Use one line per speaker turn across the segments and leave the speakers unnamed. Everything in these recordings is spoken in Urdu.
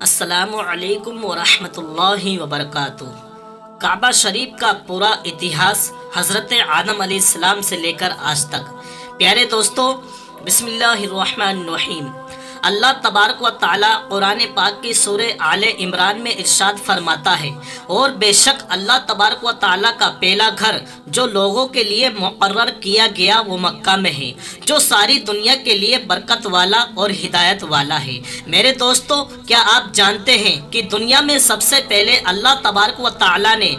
السلام علیکم ورحمۃ اللہ وبرکاتہ۔ کعبہ شریف کا پورا اتہاس حضرت آدم علیہ السلام سے لے کر آج تک۔ پیارے دوستو، بسم اللہ الرحمن الرحیم۔ اللہ تبارک و تعالی قرآن پاک کی سورہ آل عمران میں ارشاد فرماتا ہے، اور بے شک اللہ تبارک و تعالی کا پہلا گھر جو لوگوں کے لیے مقرر کیا گیا وہ مکہ میں ہے، جو ساری دنیا کے لیے برکت والا اور ہدایت والا ہے۔ میرے دوستو، کیا آپ جانتے ہیں کہ دنیا میں سب سے پہلے اللہ تبارک و تعالی نے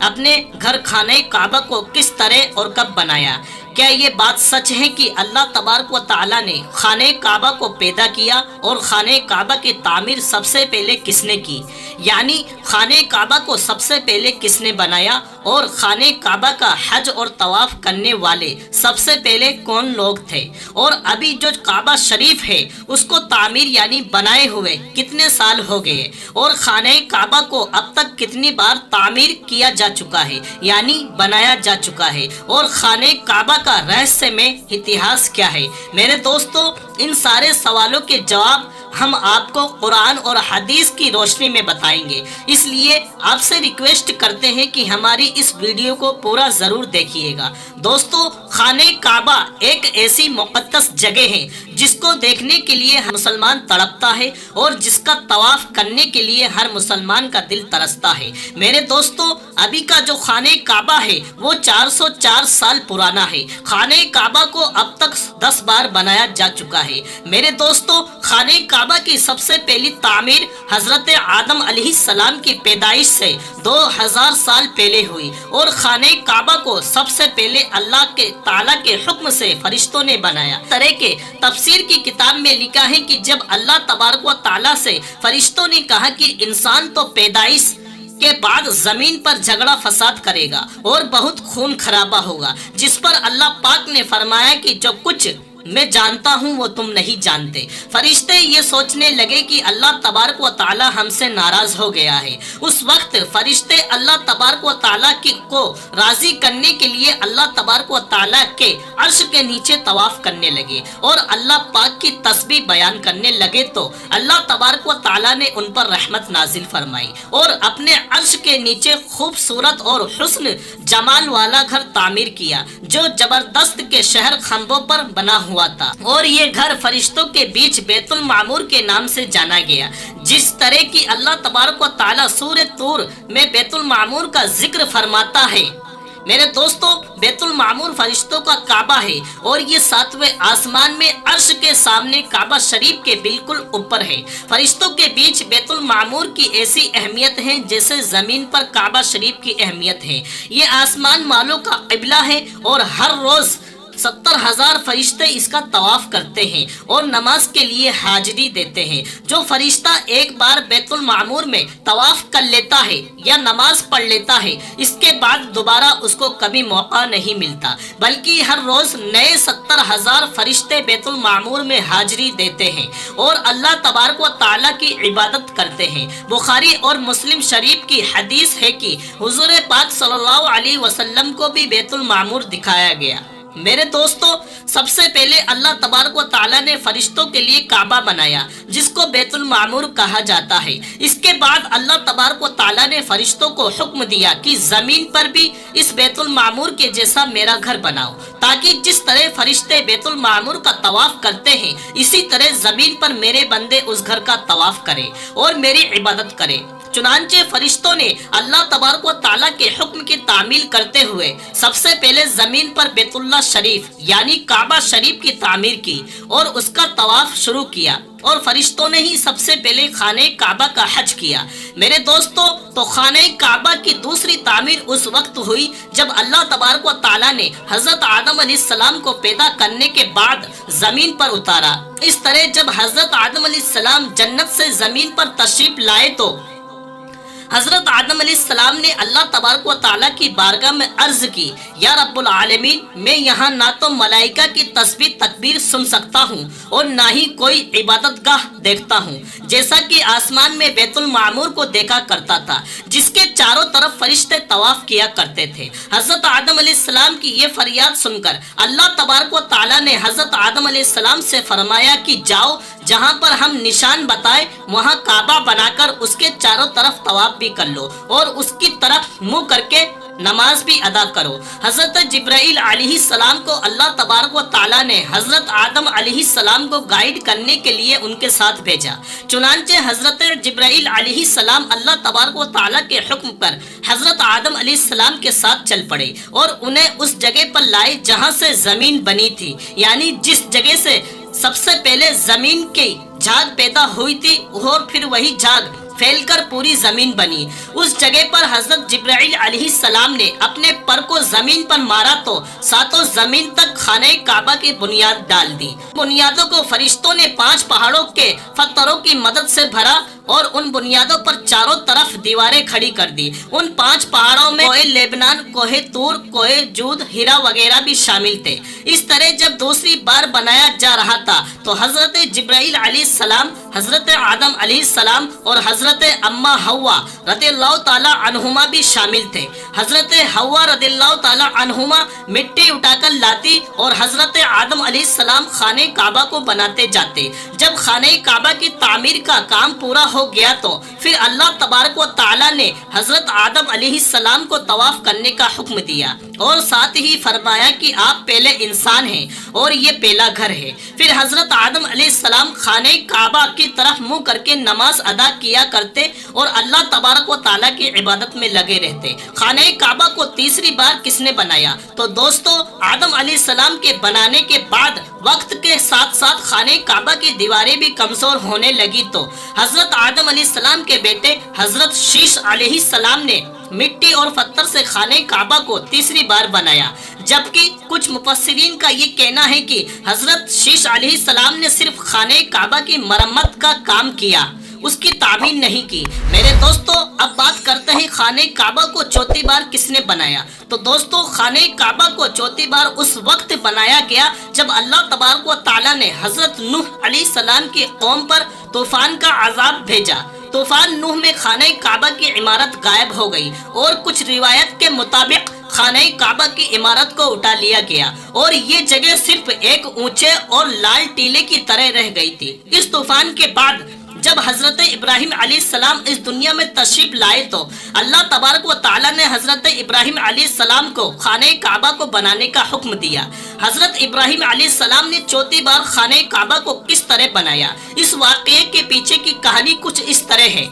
اپنے گھر خانہ کعبہ کو کس طرح اور کب بنایا؟ کیا یہ بات سچ ہے کہ اللہ تبارک و تعالی نے خانہ کعبہ کو پیدا کیا؟ اور خانہ کعبہ کی تعمیر سب سے پہلے کس نے کی؟ یعنی خانہ کعبہ کو سب سے پہلے کس نے بنایا؟ اور خانہ کعبہ کا حج اور طواف کرنے والے سب سے پہلے کون لوگ تھے؟ اور ابھی جو کعبہ شریف ہے اس کو تعمیر یعنی بنائے ہوئے کتنے سال ہو گئے؟ اور خانہ کعبہ کو اب تک کتنی بار تعمیر کیا جا چکا ہے یعنی بنایا جا چکا ہے؟ اور خانہ کعبہ کا رہسیہ میں اتہاس کیا ہے؟ میرے دوستو، ان سارے سوالوں کے جواب ہم آپ کو قرآن اور حدیث کی روشنی میں بتائیں گے، اس لیے آپ سے ریکویسٹ کرتے ہیں کہ ہماری اس ویڈیو کو پورا ضرور دیکھیے گا۔ دوستو، خانہ کعبہ ایک ایسی مقدس جگہ ہے جس کو دیکھنے کے لیے ہر مسلمان تڑپتا ہے اور جس کا طواف کرنے کے لیے ہر مسلمان کا دل ترستا ہے۔ میرے دوستو، ابھی کا جو خانہ کعبہ ہے وہ 404 سال پرانا ہے۔ خانہ کعبہ کو اب تک 10 بار بنایا جا چکا ہے۔ میرے دوستو، خانہ کعبہ کی سب سے پہلی تعمیر حضرت آدم علیہ السلام کی پیدائش سے 2000 سال پہلے ہوئی، اور خانہ کعبہ کو سب سے پہلے اللہ کے تعالیٰ کے حکم سے فرشتوں نے بنایا۔ طرح کے تفسیر کی کتاب میں لکھا ہے کہ جب اللہ تبارک و تعالیٰ سے فرشتوں نے کہا کہ انسان تو پیدائش کے بعد زمین پر جھگڑا فساد کرے گا اور بہت خون خرابہ ہوگا، جس پر اللہ پاک نے فرمایا کہ جو کچھ میں جانتا ہوں وہ تم نہیں جانتے۔ فرشتے یہ سوچنے لگے کہ اللہ تبارک و تعالی ہم سے ناراض ہو گیا ہے۔ اس وقت فرشتے اللہ تبارک و تعالی کو راضی کرنے کے لیے اللہ تبارک و تعالی کے عرش کے نیچے طواف کرنے لگے اور اللہ پاک کی تسبیح بیان کرنے لگے، تو اللہ تبارک و تعالی نے ان پر رحمت نازل فرمائی اور اپنے عرش کے نیچے خوبصورت اور حسن جمال والا گھر تعمیر کیا، جو زبردست کے شہر کھمبوں پر بنا ہوا تھا، اور یہ گھر فرشتوں کے بیچ بیت المعمور کے نام سے جانا گیا۔ جس طرح کی اللہ تبارک و تعالی سورہ طور میں بیت المعمور کا ذکر فرماتا ہے، میرے دوستو، بیت المعمور فرشتوں کا کعبہ ہے، اور یہ 7ویں آسمان میں عرش کے سامنے کعبہ شریف کے بالکل اوپر ہے۔ فرشتوں کے بیچ بیت المعمور کی ایسی اہمیت ہے جیسے زمین پر کعبہ شریف کی اہمیت ہے۔ یہ آسمان والوں کا قبلہ ہے، اور ہر روز 70,000 فرشتے اس کا طواف کرتے ہیں اور نماز کے لیے حاضری دیتے ہیں۔ جو فرشتہ ایک بار بیت المعمور میں طواف کر لیتا ہے یا نماز پڑھ لیتا ہے، اس کے بعد دوبارہ اس کو کبھی موقع نہیں ملتا، بلکہ ہر روز نئے 70,000 فرشتے بیت المعمور میں حاضری دیتے ہیں اور اللہ تبارک و تعالیٰ کی عبادت کرتے ہیں۔ بخاری اور مسلم شریف کی حدیث ہے کہ حضور پاک صلی اللہ علیہ وسلم کو بھی بیت المعمور دکھایا گیا۔ میرے دوستو، سب سے پہلے اللہ تبارک و تعالیٰ نے فرشتوں کے لیے کعبہ بنایا جس کو بیت المعمور کہا جاتا ہے۔ اس کے بعد اللہ تبارک و تعالیٰ نے فرشتوں کو حکم دیا کہ زمین پر بھی اس بیت المعمور کے جیسا میرا گھر بناؤ، تاکہ جس طرح فرشتے بیت المعمور کا طواف کرتے ہیں اسی طرح زمین پر میرے بندے اس گھر کا طواف کریں اور میری عبادت کریں۔ چنانچہ فرشتوں نے اللہ تبارک و تعالیٰ کے حکم کی تعمیل کرتے ہوئے سب سے پہلے زمین پر بیت اللہ شریف یعنی کعبہ شریف کی تعمیر کی اور اس کا طواف شروع کیا، اور فرشتوں نے ہی سب سے پہلے خانہ کعبہ کا حج کیا۔ میرے دوستو، تو خانہ کعبہ کی دوسری تعمیر اس وقت ہوئی جب اللہ تبارک و تعالیٰ نے حضرت آدم علیہ السلام کو پیدا کرنے کے بعد زمین پر اتارا۔ اس طرح جب حضرت آدم علیہ السلام جنت سے زمین پر تشریف لائے تو حضرت آدم علیہ السلام نے اللہ تبارک و تعالیٰ کی بارگاہ میں عرض کی، یا رب العالمین، میں یہاں نہ تو ملائکہ کی تسبیح تکبیر سن سکتا ہوں اور نہ ہی کوئی عبادت گاہ دیکھتا ہوں، جیسا کہ آسمان میں بیت المعمور کو دیکھا کرتا تھا جس کے چاروں طرف فرشتے طواف کیا کرتے تھے۔ حضرت آدم علیہ السلام کی یہ فریاد سن کر اللہ تبارک و تعالیٰ نے حضرت آدم علیہ السلام سے فرمایا کہ جاؤ جہاں پر ہم نشان بتائے وہاں کعبہ بنا کر اس کے چاروں طرف طواف بھی کر لو اور اس کی طرف منہ کر کے نماز بھی ادا کرو۔ حضرت جبرائیل علیہ السلام کو اللہ تبارک و تعالیٰ نے حضرت آدم علیہ السلام کو گائیڈ کرنے کے لیے ان کے ساتھ بھیجا۔ چنانچہ حضرت جبرائیل علیہ السلام اللہ تبارک و تعالیٰ کے حکم پر حضرت آدم علیہ السلام کے ساتھ چل پڑے اور انہیں اس جگہ پر لائے جہاں سے زمین بنی تھی، یعنی جس جگہ سے سب سے پہلے زمین کی جھاگ پیدا ہوئی تھی اور پھر وہی جھاگ پھیل کر پوری زمین بنی۔ اس جگہ پر حضرت جبرائیل علیہ السلام نے اپنے پر کو زمین پر مارا تو ساتوں زمین تک خانہ کعبہ کی بنیاد ڈال دی۔ بنیادوں کو فرشتوں نے 5 پہاڑوں کے پتھروں کی مدد سے بھرا اور ان بنیادوں پر چاروں طرف دیواریں کھڑی کر دی۔ ان 5 پہاڑوں میں کوہ لیبنان، کوہ طور، کوہ جود، ہیرا وغیرہ بھی شامل تھے۔ اس طرح جب دوسری بار بنایا جا رہا تھا تو حضرت جبرائیل علیہ السلام، حضرت آدم علیہ السلام اور حضرت اما حوا رضی اللہ تعالی عنہما بھی شامل تھے۔ حضرت حوا رضی اللہ تعالی عنہما مٹی اٹھا کر لاتی اور حضرت آدم علیہ السلام خانہ کعبہ کو بناتے جاتے۔ جب خانہ کعبہ کی تعمیر کا کام پورا ہو گیا تو پھر اللہ تبارک و تعالیٰ نے حضرت آدم علیہ السلام کو طواف کرنے کا حکم دیا اور ساتھ ہی فرمایا کہ آپ پہلے انسان ہیں اور یہ پہلا گھر ہے۔ پھر حضرت آدم علیہ السلام خانہ کعبہ کی طرف منہ کر کے نماز ادا کیا کرتے اور اللہ تبارک و تعالیٰ کی عبادت میں لگے رہتے۔ خانہ کعبہ کو تیسری بار کس نے بنایا؟ تو دوستو، آدم علیہ السلام کے بنانے کے بعد وقت کے ساتھ ساتھ خانہ کعبہ کی دیواریں بھی کمزور ہونے لگی تو حضرت آدم علیہ السلام کے بیٹے حضرت شیش علیہ السلام نے مٹی اور پتھر سے خانہ کعبہ کو تیسری بار بنایا، جبکہ کچھ مفسرین کا یہ کہنا ہے کہ حضرت شیش علیہ السلام نے صرف خانہ کعبہ کی مرمت کا کام کیا، اس کی تعمیر نہیں کی۔ میرے دوستو، اب بات کرتے ہیں خانہ کعبہ کو چوتھی بار کس نے بنایا۔ تو دوستو، خانہ کعبہ کو چوتھی بار اس وقت بنایا گیا جب اللہ تبارک و تعالیٰ نے حضرت نوح علیہ السلام کی قوم پر طوفان کا عذاب بھیجا۔ طوفان نوح میں خانہ کعبہ کی عمارت غائب ہو گئی اور کچھ روایت کے مطابق خانہ کعبہ کی عمارت کو اٹھا لیا گیا اور یہ جگہ صرف ایک اونچے اور لال ٹیلے کی طرح رہ گئی تھی۔ اس طوفان کے بعد جب حضرت ابراہیم علیہ السلام اس دنیا میں تشریف لائے تو اللہ تبارک و تعالیٰ نے حضرت ابراہیم علیہ السلام کو خانہ کعبہ کو بنانے کا حکم دیا۔ حضرت ابراہیم علیہ السلام نے چوتھی بار خانہ کعبہ کو کس طرح بنایا؟ اس واقعے کے پیچھے کی کہانی کچھ اس طرح ہے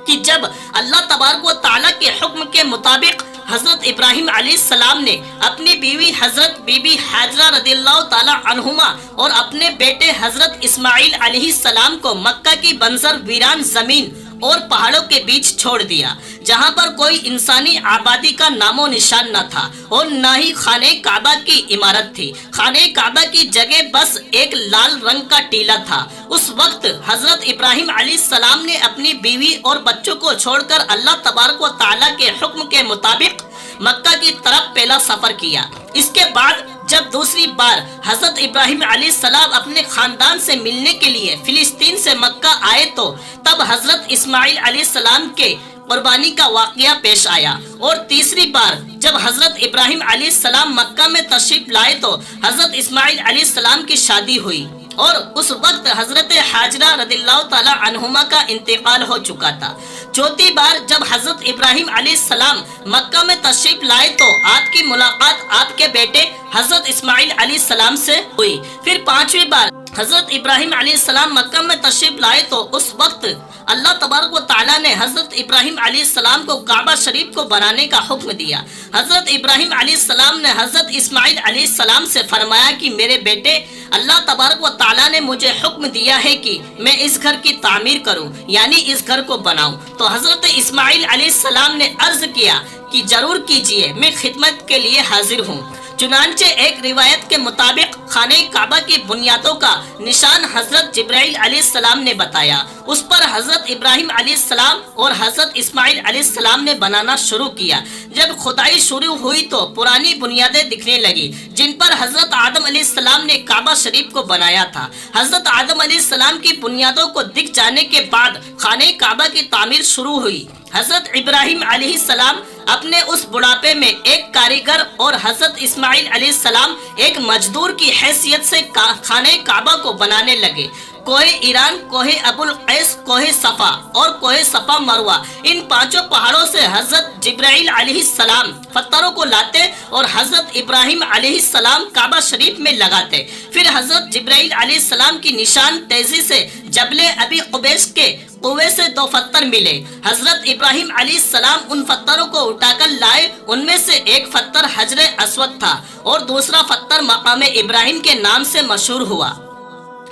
کہ جب اللہ تبارک و تعالیٰ کے حکم کے مطابق حضرت ابراہیم علیہ السلام نے اپنی بیوی حضرت بی بی حاجرہ رضی اللہ تعالی عنہما اور اپنے بیٹے حضرت اسماعیل علیہ السلام کو مکہ کی بنجر ویران زمین اور پہاڑوں کے بیچ چھوڑ دیا، جہاں پر کوئی انسانی آبادی کا نام و نشان نہ تھا اور نہ ہی خانہ کعبہ کی عمارت تھی۔ خانہ کعبہ کی جگہ بس ایک لال رنگ کا ٹیلا تھا۔ اس وقت حضرت ابراہیم علیہ السلام نے اپنی بیوی اور بچوں کو چھوڑ کر اللہ تبارک و تعالیٰ کے حکم کے مطابق مکہ کی طرف پہلا سفر کیا۔ اس کے بعد جب دوسری بار حضرت ابراہیم علیہ السلام اپنے خاندان سے ملنے کے لیے فلسطین سے مکہ آئے تو تب حضرت اسماعیل علیہ السلام کے قربانی کا واقعہ پیش آیا، اور تیسری بار جب حضرت ابراہیم علیہ السلام مکہ میں تشریف لائے تو حضرت اسماعیل علیہ السلام کی شادی ہوئی اور اس وقت حضرت حاجرہ رضی اللہ تعالی عنہما کا انتقال ہو چکا تھا۔ چوتھی بار جب حضرت ابراہیم علیہ السلام مکہ میں تشریف لائے تو آپ کی ملاقات آپ کے بیٹے حضرت اسماعیل علیہ السلام سے ہوئی۔ پھر پانچویں بار حضرت ابراہیم علیہ السلام مکہ میں تشریف لائے تو اس وقت اللہ تبارک و تعالیٰ نے حضرت ابراہیم علیہ السلام کو کعبہ شریف کو بنانے کا حکم دیا۔ حضرت ابراہیم علیہ السلام نے حضرت اسماعیل علیہ السلام سے فرمایا کہ میرے بیٹے، اللہ تبارک و تعالیٰ نے مجھے حکم دیا ہے کہ میں اس گھر کی تعمیر کروں، یعنی اس گھر کو بناؤں۔ تو حضرت اسماعیل علیہ السلام نے عرض کیا کہ ضرور کیجئے، میں خدمت کے لیے حاضر ہوں۔ چنانچہ ایک روایت کے مطابق خانہ کعبہ کی بنیادوں کا نشان حضرت جبرائیل علیہ السلام نے بتایا۔ اس پر حضرت ابراہیم علیہ السلام اور حضرت اسماعیل علیہ السلام نے بنانا شروع کیا۔ جب کھدائی شروع ہوئی تو پرانی بنیادیں دکھنے لگی جن پر حضرت آدم علیہ السلام نے کعبہ شریف کو بنایا تھا۔ حضرت آدم علیہ السلام کی بنیادوں کو دکھ جانے کے بعد خانہ کعبہ کی تعمیر شروع ہوئی۔ حضرت ابراہیم علیہ السلام اپنے اس بڑھاپے میں ایک کاریگر اور حضرت اسماعیل علیہ السلام ایک مزدور کی حیثیت سے خانہ کعبہ کو بنانے لگے۔ کوہ ایران، کوہ ابو القیس، کوہ صفا اور کوہ صفا مروہ، ان پانچوں پہاڑوں سے حضرت جبرائیل علیہ السلام پتھروں کو لاتے اور حضرت ابراہیم علیہ السلام کعبہ شریف میں لگاتے۔ پھر حضرت جبرائیل علیہ السلام کی نشان تیزی سے جبل ابی قبیس کے کنویں سے 2 پتھر ملے۔ حضرت ابراہیم علیہ السلام ان پتھروں کو اٹھا کر لائے۔ ان میں سے ایک پتھر حجر اسود تھا اور دوسرا پتھر مقام ابراہیم کے نام سے مشہور ہوا۔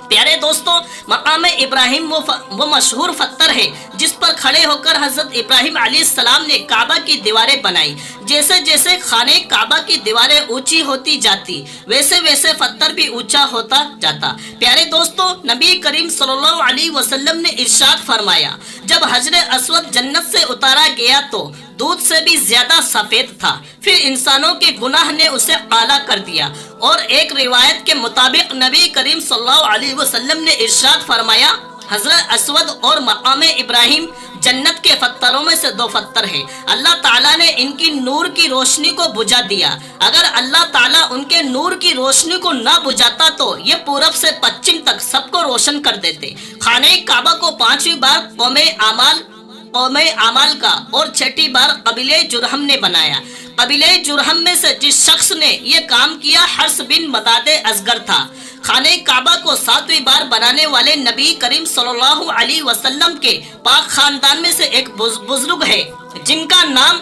پیارے دوستو، مقام ابراہیم وہ مشہور پتھر ہے جس پر کھڑے ہو کر حضرت ابراہیم علیہ السلام نے کعبہ کی دیواریں بنائی۔ جیسے جیسے خانہ کعبہ کی دیواریں اونچی ہوتی جاتی ویسے ویسے پتھر بھی اونچا ہوتا جاتا۔ پیارے دوستو، نبی کریم صلی اللہ علیہ وسلم نے ارشاد فرمایا، جب حجر اسود جنت سے اتارا گیا تو دودھ سے بھی زیادہ سفید تھا، پھر انسانوں کے گناہ نے اسے کالا کر دیا۔ اور ایک روایت کے مطابق نبی کریم صلی اللہ علیہ وسلم نے ارشاد فرمایا، حضرت اسود اور مقام ابراہیم جنت کے پتھروں میں سے 2 پتھر ہیں۔ اللہ تعالیٰ نے ان کی نور کی روشنی کو بجھا دیا۔ اگر اللہ تعالیٰ ان کے نور کی روشنی کو نہ بجھاتا تو یہ پورب سے پچھم تک سب کو روشن کر دیتے۔ خانہ کعبہ کو 5ویں بار قوم اعمال کا اور 6ٹھی بار قبیلہ جرہم نے بنایا۔ قبیلہ جرہم میں سے جس شخص نے یہ کام کیا حرس بن مداد اصغر تھا۔ خانہ کعبہ کو 7ویں بار بنانے والے نبی کریم صلی اللہ علیہ وسلم کے پاک خاندان میں سے ایک بزرگ ہے جن کا نام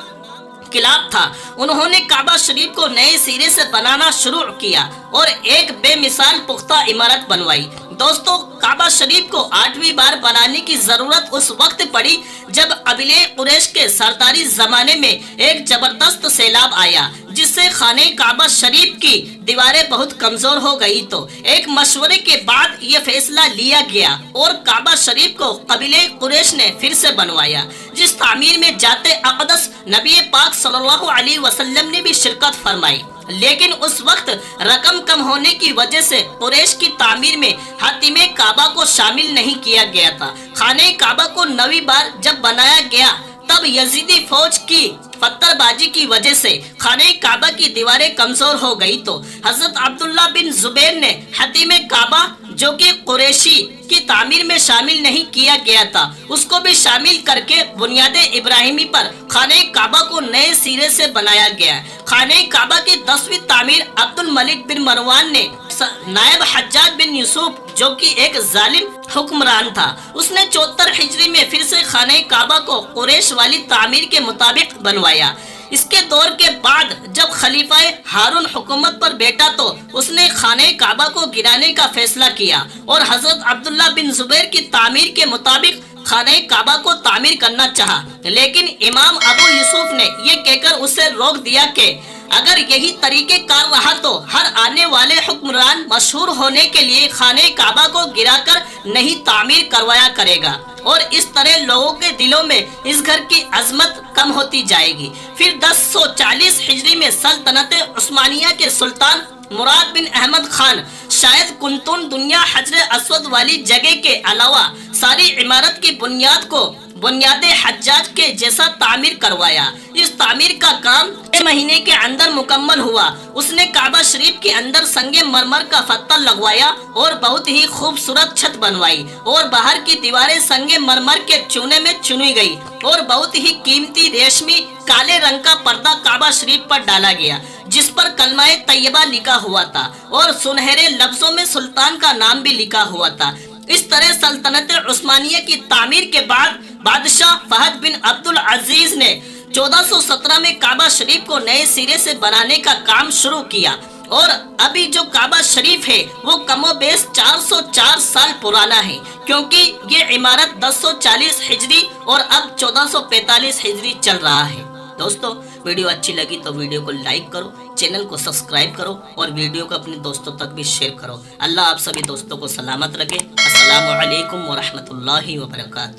کلاب تھا۔ انہوں نے کعبہ شریف کو نئے سرے سے بنانا شروع کیا اور ایک بے مثال پختہ عمارت بنوائی۔ دوستو، کعبہ شریف کو 8ویں بار بنانے کی ضرورت اس وقت پڑی جب قبیلہ قریش کے سرداری زمانے میں ایک زبردست سیلاب آیا جس سے خانہ کعبہ شریف کی دیواریں بہت کمزور ہو گئی۔ تو ایک مشورے کے بعد یہ فیصلہ لیا گیا اور کعبہ شریف کو قبیلہ قریش نے پھر سے بنوایا، جس تعمیر میں ذات اقدس نبی پاک صلی اللہ علیہ وسلم نے بھی شرکت فرمائی۔ لیکن اس وقت رقم کم ہونے کی وجہ سے قریش کی تعمیر میں حاتم کعبہ کو شامل نہیں کیا گیا تھا۔ خانہ کعبہ کو 9ویں بار جب بنایا گیا تب یزیدی فوج کی پتھر بازی کی وجہ سے خانہ کعبہ کی دیواریں کمزور ہو گئی تو حضرت عبداللہ بن زبیر نے حاتم کعبہ جو کہ قریشی کی تعمیر میں شامل نہیں کیا گیا تھا اس کو بھی شامل کر کے بنیاد ابراہیمی پر خانہ کعبہ کو نئے سرے سے بنایا گیا۔ خانہ کعبہ کی 10ویں تعمیر عبد الملک بن مروان نے نائب حجاج بن یوسف جو کہ ایک ظالم حکمران تھا، اس نے 74 ہجری میں پھر سے خانہ کعبہ کو قریش والی تعمیر کے مطابق بنوایا۔ اس کے دور کے بعد جب خلیفہ ہارون حکومت پر بیٹھا تو اس نے خانہ کعبہ کو گرانے کا فیصلہ کیا اور حضرت عبداللہ بن زبیر کی تعمیر کے مطابق خانہ کعبہ کو تعمیر کرنا چاہا، لیکن امام ابو یوسف نے یہ کہہ کر اسے روک دیا کہ اگر یہی طریقہ کار رہا تو ہر آنے والے حکمران مشہور ہونے کے لیے خانہ کعبہ کو گرا کر نہیں تعمیر کروایا کرے گا اور اس طرح لوگوں کے دلوں میں اس گھر کی عظمت کم ہوتی جائے گی۔ پھر 1040 ہجری میں سلطنت عثمانیہ کے سلطان مراد بن احمد خان شاید کنتون دنیا حجر اسود والی جگہ کے علاوہ ساری عمارت کی بنیاد حجاج کے جیسا تعمیر کروایا۔ اس تعمیر کا کام 6 مہینے کے اندر مکمل ہوا۔ اس نے کعبہ شریف کے اندر سنگ مرمر کا پتھر لگوایا اور بہت ہی خوبصورت چھت بنوائی اور باہر کی دیواریں سنگ مرمر کے چونے میں چنی گئی اور بہت ہی قیمتی ریشمی کالے رنگ کا پردہ کعبہ شریف پر ڈالا گیا جس پر کلمہ طیبہ لکھا ہوا تھا اور سنہرے لفظوں میں سلطان کا نام بھی لکھا ہوا تھا۔ اس طرح سلطنت عثمانیہ کی تعمیر کے بعد بادشاہ فہد بن عبد العزیز نے 1417 میں کعبہ شریف کو نئے سرے سے بنانے کا کام شروع کیا اور ابھی جو کعبہ شریف ہے وہ کم و بیش 404 سال پرانا ہے، کیونکہ یہ عمارت 1040 ہجری اور اب 1445 ہجری چل رہا ہے۔ دوستو، ویڈیو اچھی لگی تو ویڈیو کو لائک کرو، چینل کو سبسکرائب کرو اور ویڈیو کو اپنے دوستوں تک بھی شیئر کرو۔ اللہ آپ سبھی دوستوں کو سلامت رکھے۔ السلام علیکم ورحمۃ اللہ وبرکاتہ۔